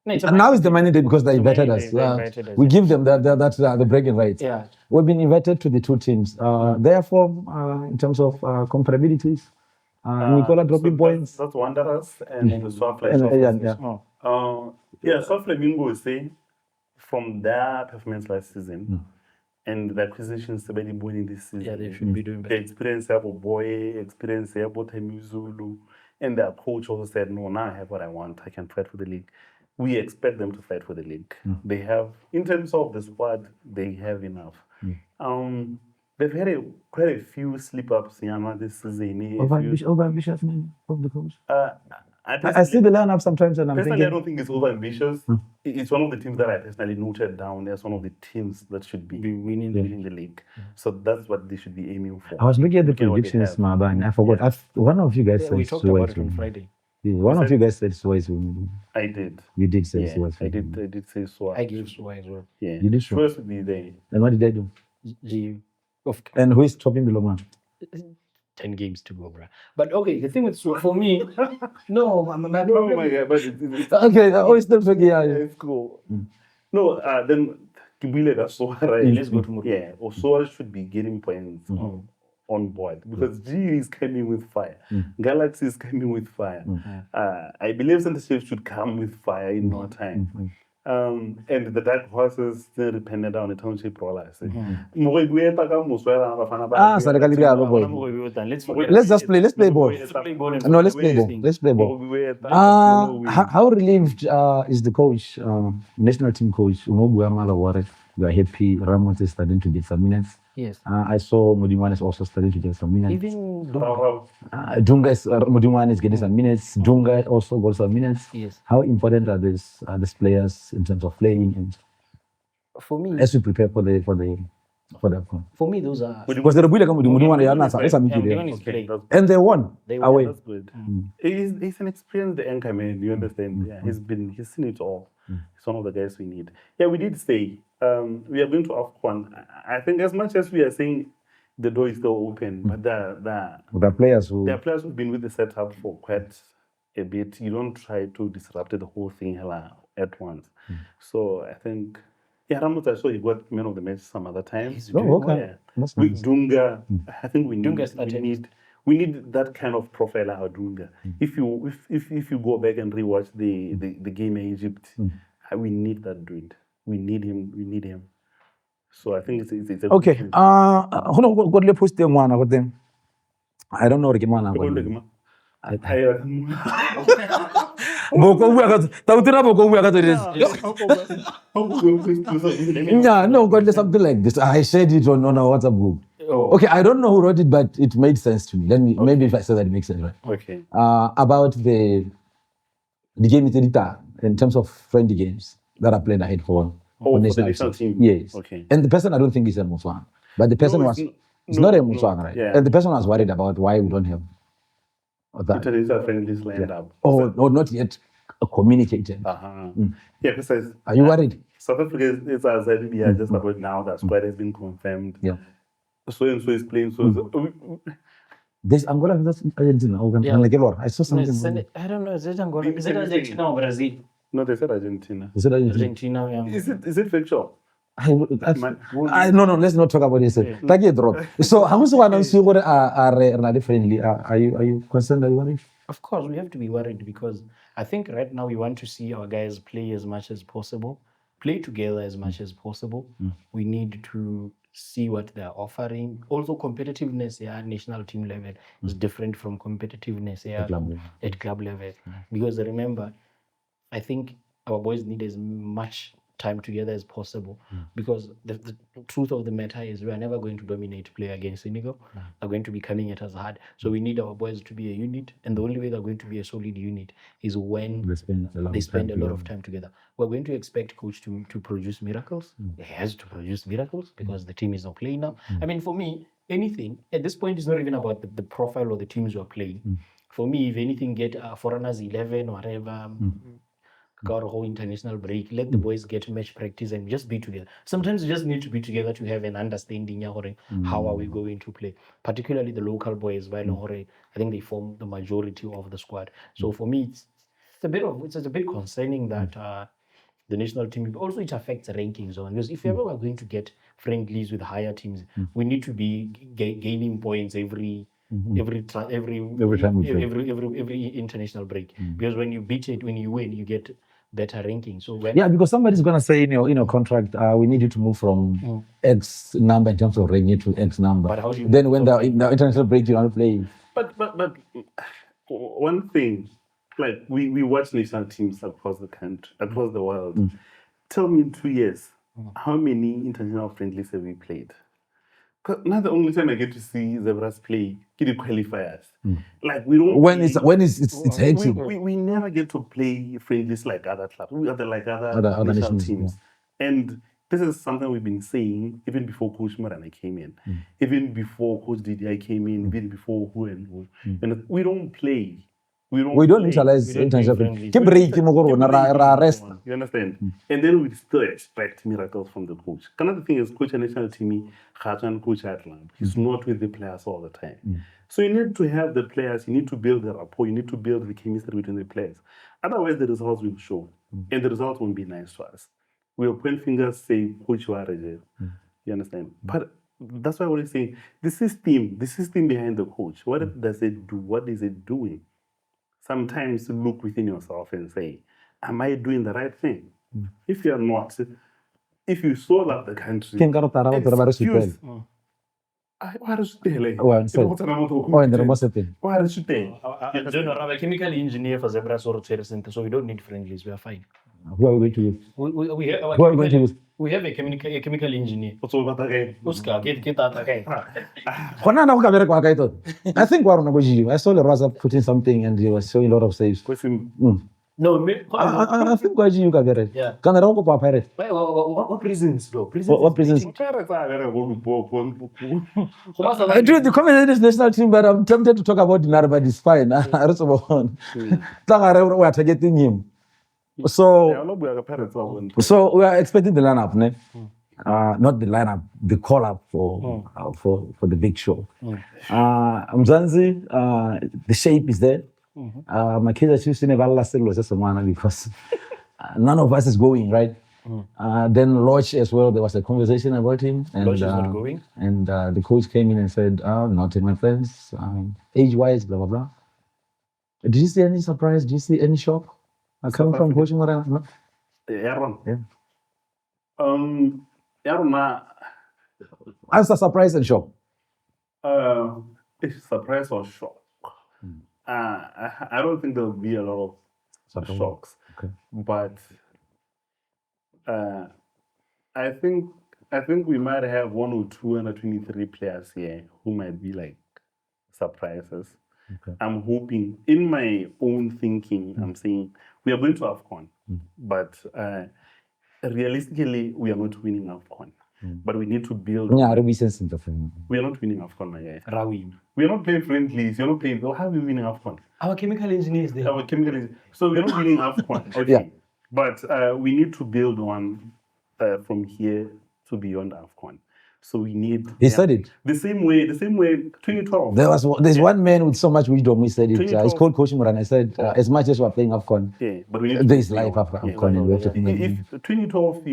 No, And now it's the mining derby because they invited us. They invited us. We give them that's the bragging rights. Yeah. We've been invited to the 2 teams. Therefore, in terms of comparabilities, Nicola dropping points. That's Wanderers and the Swap Swap Flamingo is saying from their performance last season and the acquisitions they've been winning this season. Yeah, they should be doing The better. experience of Boy, experience of Zulu, and their coach also said, no, now I have what I want. I can fight for the league. We expect them to fight for the league. They have, in terms of the squad, they have enough. They've had quite a few slip-ups this season. Over-ambitious, man, of the coach. I see the lineup sometimes and I'm personally, thinking. I don't think it's over-ambitious. It's one of the teams that I personally noted down as one of the teams that should be winning the league. So that's what they should be aiming for. I was looking at the Looking at what they predictions, have. Maban. I forgot. One of you guys said We talked about Suez it on will- Friday. Yeah, one of you guys said Suez will- I did. You did say Yeah, Suez I will- did say so. I give Suwa as well. Yeah. You did so. First would be there. And what did I do? And who is topping below man? 10 games to go, bro. But okay, the thing with Suwa, for me, no, my Oh problem. my God, but it's Okay, I always still forget. Yeah. it's cool. No, then Kibile Osoa, right? Let's go to Muru. Yeah, Osoa should be getting points on board because G is coming with fire. Galaxy is coming with fire. I believe Center Chiefs should come with fire in no time. And the dark horses still dependent on the township rollers. Sorry, Let's just play. Let's play ball. No, let's play ball. Let's play ball. How relieved is the coach, national team coach, Umobu Amala Warren? You are happy Ramos is starting to get some minutes. Yes. I saw Mudiman is also starting to get some minutes. Even Dunga is Mudiman is getting some minutes. Dunga also got some minutes. Yes. How important are these players in terms of playing and for me, as we prepare for the AFCON? for me, those are. Because the Mudiman Mudiman is playing. and they won away. That's good. He's an experienced anchor man, you understand? Yeah, he's seen it all. He's one of the guys we need. Yeah, we did say we are going to AFCON. I think as much as we are saying the door is still open, but The players who there are players who've been with the setup for quite a bit. You don't try to disrupt the whole thing at once. So I think, Ramos, I saw he got man of the match some other time. okay. Yeah. That's With nice. Dunga, I think we Dunga need started. we need that kind of profile of Dunga. If you go back and rewatch the game in Egypt, we need that dude. We need him. So I think it's a Okay. What le post them one about them? I don't know the one about them. Boko we got Tautina Boko we got this. Yeah, no, got something like this. I shared it on our WhatsApp group. Okay, I don't know who wrote it, but it made sense to me. Let me maybe if I say that it makes sense, right? Okay. About the game in terms of friendly games that are played ahead for For the national national team. team. Yes. Okay. And the person I don't think is a Muswang, but the person No, was it's not a no, Muswang, right? yeah. And the person was worried about why we don't have that. International friendlies lined up. Or not yet communicated. Yeah, because Are you worried? South Africa is as just about now that squad has been confirmed. Yeah. So and so is playing. There's Angola versus Argentina. I saw something. I don't know. Is it Angola? Is it Argentina or Brazil? No, they said Argentina. Is it Argentina? Argentina. Yeah. Is it factual? No, let's not talk about this. Take it drop. So how much one are friendly? Are you concerned that you worried? Of course, we have to be worried because I think right now we want to see our guys play as much as possible, play together as much as possible. We need to see what they're offering. Also, competitiveness national team level is different from competitiveness at club level. Because remember, I think our boys need as much time together as possible because the truth of the matter is we are never going to dominate play against Senegal. They're going to be coming at us hard. So we need our boys to be a unit. And the only way they're going to be a solid unit is when they spend a lot of time together. We're going to expect coach to produce miracles. He has to produce miracles because the team is not playing now. I mean, for me, anything at this point is not even about the profile of the teams who are playing. For me, if anything, get foreigners 11 or whatever. Got a whole international break. Let the boys get match practice and just be together. Sometimes you just need to be together to have an understanding. How are we going to play? Particularly the local boys. I think they form the majority of the squad. So for me, it's a bit concerning that the national team. Also, it affects rankings because if ever we're going to get friendlies with higher teams, we need to be gaining points every international break. Because when you beat it, when you win, you get better ranking. So because somebody's gonna say in your contract, we need you to move from X number in terms of ranking to X number. But how do you then when the international break, you want to play? But one thing, like we watch national teams across the country, across the world. Tell me in 2 years, how many international friendlies have we played? Because now the only time I get to see Zebras play, get the qualifiers. Like we don't. When it's hectic. We never get to play friendlies like other clubs. We are like other national teams. And this is something we've been saying even before Coach Morena came in, even before Coach Didier came in, even before who and who. And we don't play. We don't utilize international friendly. You understand? And then we still expect miracles from the coach. Another thing is coach a national team, coach Atlant. He's not with the players all the time. So you need to have the players, you need to build the rapport, you need to build the chemistry between the players. Otherwise the results will show. And the results won't be nice to us. We'll point fingers, say, Coach Warage. You understand? But that's why we're saying the system behind the coach, what does it do? What is it doing? Sometimes look within yourself and say, am I doing the right thing? If you're not, if you so love the country, excuse. I'm a chemical engineer for Zebra Sorotary Center, so we don't need friendlies. We are fine. Who are we going to use? We have a chemical engineer. I think I saw the Raza putting something and he was showing a lot of saves. No, I think you got it. Yeah. Can I go for pirate? What prisons, though? What prisons? Prisons? I do the comment this national team, but I'm tempted to talk about Dinar, but it's fine. We are targeting him. So we are expecting the lineup, ne? Not the lineup, the call up for the big show. Mzanzi, the shape is there. My kids are choosing because none of us is going, right? Then Lodge as well, there was a conversation about him. And, Lodge is not going? And the coach came in and said, not in my friends, age-wise, blah, blah, blah. Did you see any surprise? Did you see any shock coming from Coach Morena? No? Aaron. Yeah. Aaron, answer surprise and shock. Surprise or shock? I don't think there'll be a lot of shocks. Okay. But I think we might have 1 or 2 under 23 players here who might be like surprises. Okay. I'm hoping, in my own thinking, I'm saying we are going to AFCON, but realistically, we are not winning AFCON. But we need to build. We are not winning AFCON, my guy. We are not playing friendlies. You're not playing. How are we winning AFCON? Our chemical engineers there. So we're not winning AFCON. Okay. Yeah. But we need to build one from here to beyond AFCON. So we need. He said it. The same way. 2012. There's one man with so much wisdom who said it. It's 2012. called Coach Morena. I said, as much as we're playing AFCON, But we need there is to life after AFCON. And we have to If 2012,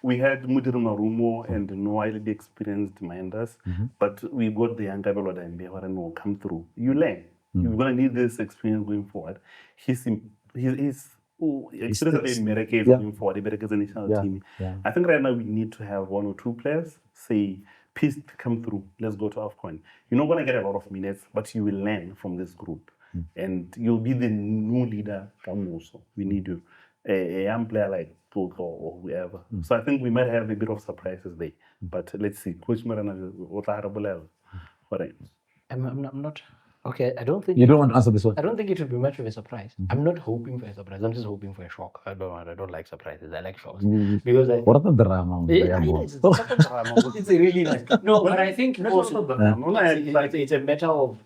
we had Mudiro Marumo and no highly experienced minders, but we got the young guy and will come through. You learn. You're gonna need this experience going forward. He's experience in America going forward. America's national team. I think right now we need to have 1 or 2 players say, "Please come through. Let's go to AFCON." You're not gonna get a lot of minutes, but you will learn from this group, and you'll be the new leader. Also, we need you, a young player like Toto or whoever. So I think we might have a bit of surprises there. But let's see. Coach Morena, what are I'm not. Okay, I don't think You don't want to answer this one? I don't think it would be much of a surprise. I'm not hoping for a surprise. I'm just hoping for a shock. I don't like surprises. I like shocks because I. What are the drama? It's a really nice. No, but I think also it's a matter of.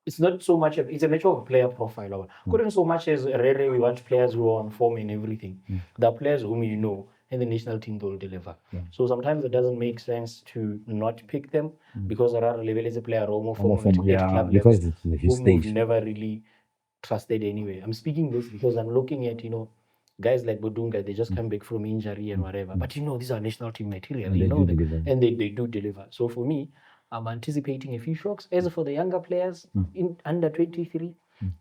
It's not so much. It's a matter of player profile. Couldn't so much as rarely we want players who are on form and everything. The players whom you know. And the national team will deliver. So sometimes it doesn't make sense to not pick them because there are level as a player or club because whom we've never really trusted anyway. I'm speaking this because I'm looking at guys like Bodunga. They just come back from injury and whatever. But these are national team material. And they do deliver. So for me, I'm anticipating a few shocks. As for the younger players in under 23.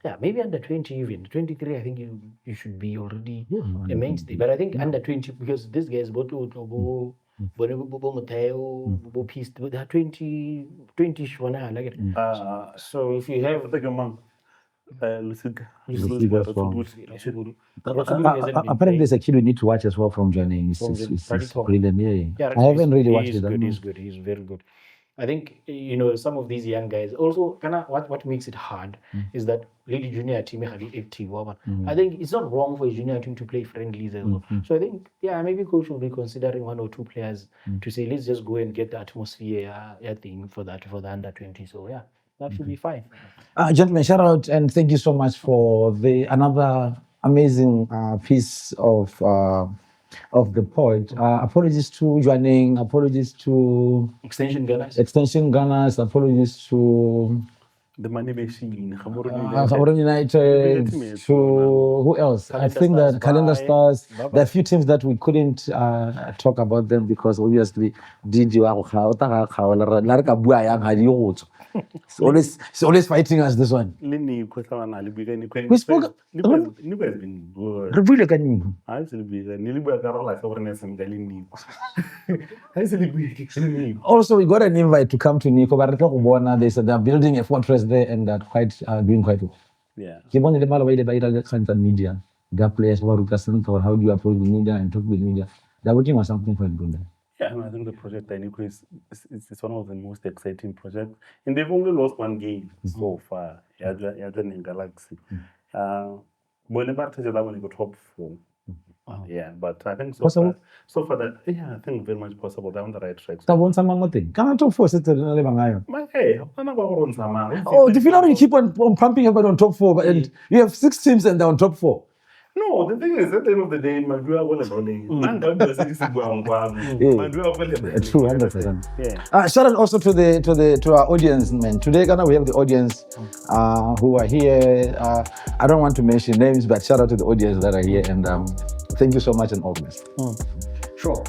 Yeah, maybe under 20 even. 23, I think you should be already a mainstay. But I think under 20, because these guys, they're 20, so if you have apparently there's a kid we need to watch as well from joining. It's brilliant. I haven't really watched it. He's good. He's very good. I think some of these young guys also what makes it hard is that really junior team active. I think it's not wrong for a junior team to play friendlies as well. So I think maybe coach will be considering 1 or 2 players to say let's just go and get the atmosphere thing for the under 20. So that should be fine. Gentlemen, shout out and thank you so much for another amazing piece of the pod. Apologies to joining, apologies to Extension Gunners, apologies to the Money Machine, Gaborone United, to who else? I think that Calendar Stars. There are a few teams that we couldn't talk about them because obviously it's always fighting us, this one. We spoke. Also, we got an invite to come to Nico, but they said they're building a fortress there and they're doing quite well. Media. Got players who are how do you approach the media and talk with media. They're working on something quite good there. Yeah, I think the project Nico is one of the most exciting projects. And they've only lost 1 game so far. In Galaxy. Top 4. Yeah, but I think so far that I think very much possible. They're on the right track. Can I talk for The final you keep on pumping everybody on top 4, and you have 6 teams and they're on top 4. No, the thing is, at the end of the day, Madua will have 200%. Shout out also to our audience, man. Today, we have the audience who are here. I don't want to mention names, but shout out to the audience that are here, and thank you so much and all the best. Sure.